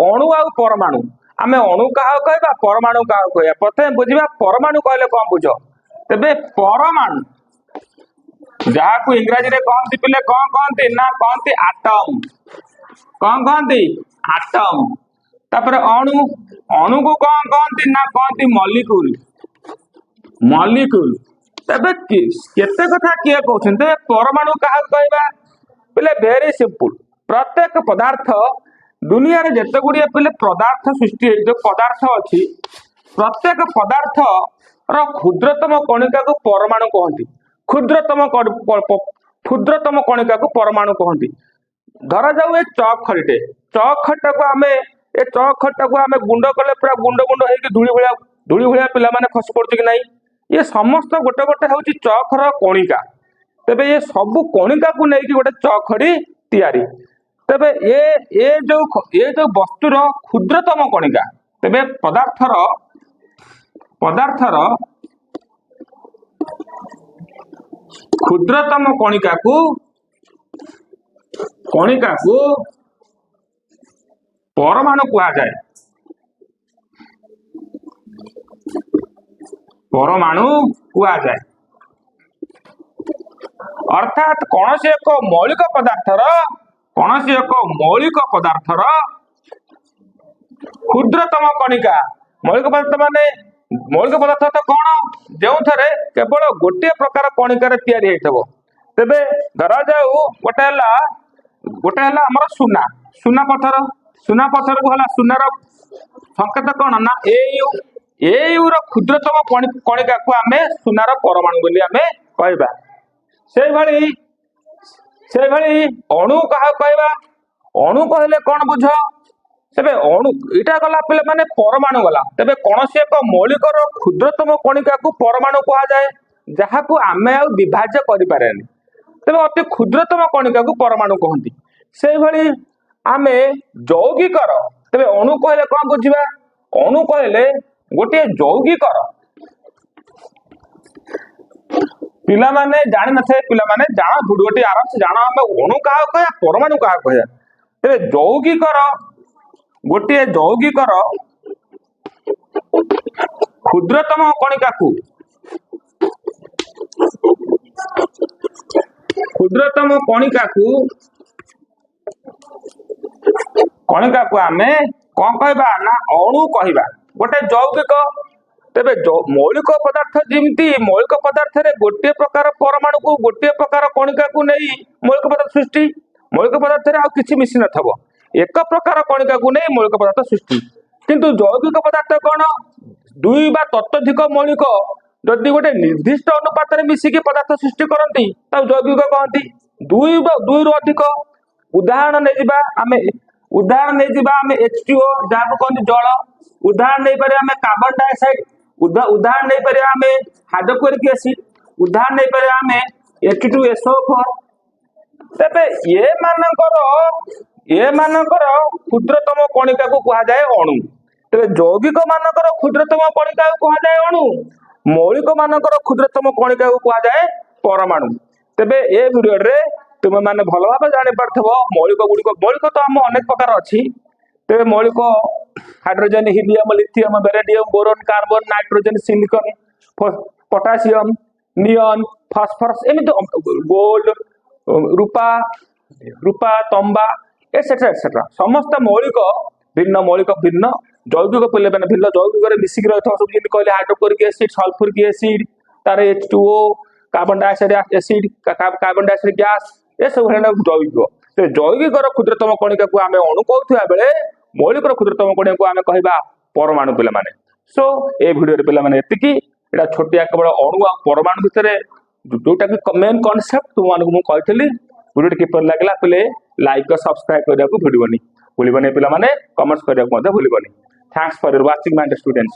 अणु आ परमाणु आमे अणु क्या कहवा परमाणु क्या कहवा प्रथम बुझा परमाणु कहले कौन बुझ तेबे परमाणु जहाँ इंग्राजी रे कहती पिले कौन कहती ना कहती आटम कौन कहती आटम तापर अणु अणु को कौन कहती ना कहती मॉलिक्यूल मॉलिक्यूल तबे केते कथा किए कहउछन तबे परमाणु कहा कहबा पिले वेरी सिंपल प्रत्येक पदार्थ दुनिया रे जते गुडिया पिले पदार्थ सृष्टि जो पदार्थ अछि प्रत्येक पदार्थ रो क्षुद्रतम कणिका को परमाणु कहती क्षुद्रतम कणिका को परमाणु कहती धरा जाऊ ए चक खड़ीटे चक खटा को आमे ए चक खटा को आमे गुंड कले पूरा गुंड गुंड हेकी धूली भलिया पिला माने खस पड़छ कि नहीं ये समस्त गोटे गोटे होची चक रो कणिका तबे ये सब कणिका को नेकी गोटे चक खड़ी तैयारी तबे ये जो वस्तुर क्षुद्रतम कणिका तबे पदार्थर क्षुद्रतम कणिका को परमाणु कहा जाए परमाणु कहा जाए अर्थात कौन से एक मौलिक पदार्थर क्षुद्रतम कणिका मौलिक पदार्थ माने मौलिक पदार्थ तो कौन जो थे केवल गोटे प्रकार कणिकार तैयारी होइथबो तेबे धरा जाऊ गोटे हमर सुना पत्थर को हला सुनार संकेत कौन ना एयू रो क्षुद्रतम कणिका को आमे सुनार परमाणु बोली आमे कहबा से भली अणु कहा कहबा अणु कहले कौन बुझ तेबे अणु इटा गला पिले माने परमाणु गला तेबे कौन से एक मौलिक रो क्षुद्रतम कणिका को परमाणु कहा जाए जहाँ को आमे आ विभाज्य करि पारेनी तेबे अति क्षुद्रतम कणिका को परमाणु कहती से भली आमे यौगिकर तेबे अणु कहले कौन बुझिबा अणु कहले गोटे यौगिकर पिला माने जानि नथे पिला माने जाना भिडियोटी आराम से जाना हम अणु कहा कहया परमाणु कहा कहया तेबे यौगिकर गोटे यौगिकर क्षुद्रतम कणिका को आमे कौन कहबा ना अणु कहबा गोटे यौगिक तेबे मौलिक पदार्थ जिमती मौलिक पदार्थ रे गोटे प्रकार परमाणु को गोटे प्रकार कणिका को नहीं मौलिक पदार्थ सृष्टि मौलिक पदार्थ रे आ किछि मिसी नथबो एक प्रकार कणिका को नहीं मौलिक पदार्थ सृष्टि किंतु यौगिक पदार्थ कौन दुई बा तत्वधिक मौलिक जदि गोटे निर्दिष्ट अनुपात रे मिसिकी पदार्थ सृष्टि करती ता यौगिक कहती दुई रु अधिक उदाहरण नै जिबा आमे H2O जहाँ कहते जल उदाहरण नहीं पारे आमे कार्बन डाइऑक्साइड उदाहरण नहीं पारे आमे हाइड्रोक्लोरिक एसिड उदाहरण नहीं पारे आमे H2SO4 तबे ये मानकर क्षुद्रतम कणिका को कहा जाए अणु तबे यौगिक मानकर क्षुद्रतम कणिका को कहा जाए अणु मौलिक मानकर क्षुद्रतम कणिका को कहा जाए परमाणु तबे ए वीडियो रे तुम माने भल भाव जानि पारथबो मौलिक तो हम अनेक प्रकार अछि तेबे मौलिक hydrogen helium lithium beryllium boron carbon nitrogen silicon potassium neon phosphorus एमिति गोल्ड रूपा तंबा एसेट्रा समस्त मौलिक भिन्न जैविक पहले मैंने भिन्न जैविक मिसिक रही सब जमी कहले हाइड्रोक्लोरिक एसिड सल्फ्यूरिक एसिड तार H2O carbon dioxide acid carbon dioxide gas ये सब जैविक तो जैविक क्षुद्रतम कणिका को आम अणु कहता बेले मौलिक क्षुद्रतम कणिका को आम कहवा परमाणु पे सो ये भिडियो पे एतिकी एटा छोटिया केवल अणु आ परमाणु भितर जोटा कि मेन कॉन्सेप्ट तुमको मुझे भिडियो किपर लगे पे लाइक सब्सक्राइब करने को भूलनी पे कमेंट्स करने को भूलनी thanks for your watching my students.